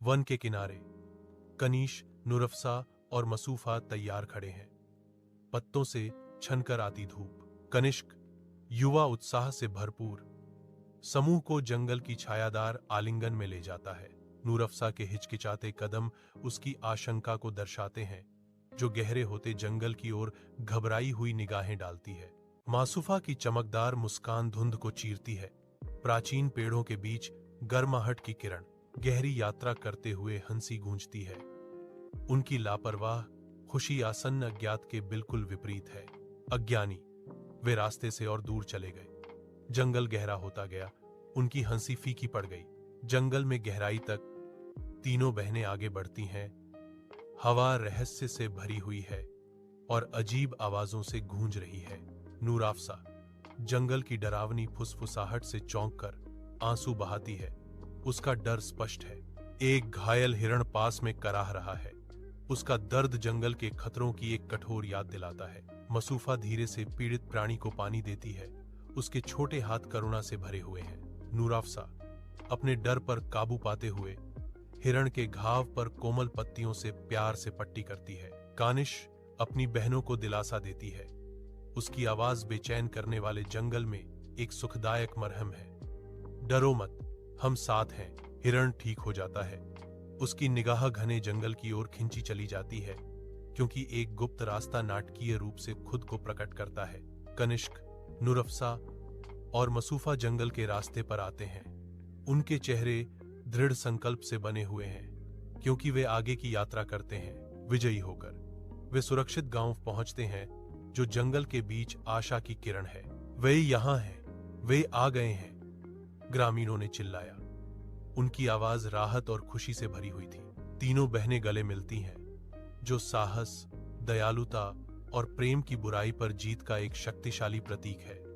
One के किनारे कनीश, नुरफसा और मसूफा तैयार खड़े हैं। पत्तों से छनकर आती धूप। कनिष्क युवा उत्साह से भरपूर समूह को जंगल की छायादार आलिंगन में ले जाता है। नूरफसा के हिचकिचाते कदम उसकी आशंका को दर्शाते हैं, जो गहरे होते जंगल की ओर घबराई हुई निगाहें डालती है। मासूफा की चमकदार मुस्कान धुंध को चीरती है। प्राचीन पेड़ों के बीच गर्माहट की किरण गहरी यात्रा करते हुए हंसी गूंजती है। उनकी लापरवाह खुशी आसन्न अज्ञात के बिल्कुल विपरीत है। अज्ञानी वे रास्ते से और दूर चले गए। जंगल गहरा होता गया, उनकी हंसी फीकी पड़ गई। जंगल में गहराई तक तीनों बहनें आगे बढ़ती हैं। हवा रहस्य से भरी हुई है और अजीब आवाजों से गूंज रही है। नूराफसा जंगल की डरावनी फुसफुसाहट से चौंक कर आंसू बहाती है। उसका डर स्पष्ट है। एक घायल हिरण पास में कराह रहा है। उसका दर्द जंगल के खतरों की एक कठोर याद दिलाता है। मसूफा धीरे से पीड़ित प्राणी को पानी देती है। उसके छोटे हाथ करुणा से भरे हुए हैं। नूराफसा अपने डर पर काबू पाते हुए हिरण के घाव पर कोमल पत्तियों से प्यार से पट्टी करती है। कानिश अपनी बहनों को दिलासा देती है। उसकी आवाज बेचैन करने वाले जंगल में एक सुखदायक मरहम है। डरो मत, हम साथ हैं। हिरण ठीक हो जाता है। उसकी निगाह घने जंगल की ओर खिंची चली जाती है, क्योंकि एक गुप्त रास्ता नाटकीय रूप से खुद को प्रकट करता है। कनिष्क, नुरफसा और मसूफा जंगल के रास्ते पर आते हैं। उनके चेहरे दृढ़ संकल्प से बने हुए हैं, क्योंकि वे आगे की यात्रा करते हैं विजयी होकर। वे सुरक्षित गांव पहुंचते हैं, जो जंगल के बीच आशा की किरण है। वे यहां हैं, वे आ गए हैं, ग्रामीणों ने चिल्लाया। उनकी आवाज राहत और खुशी से भरी हुई थी। तीनों बहनें गले मिलती हैं, जो साहस, दयालुता और प्रेम की बुराई पर जीत का एक शक्तिशाली प्रतीक है।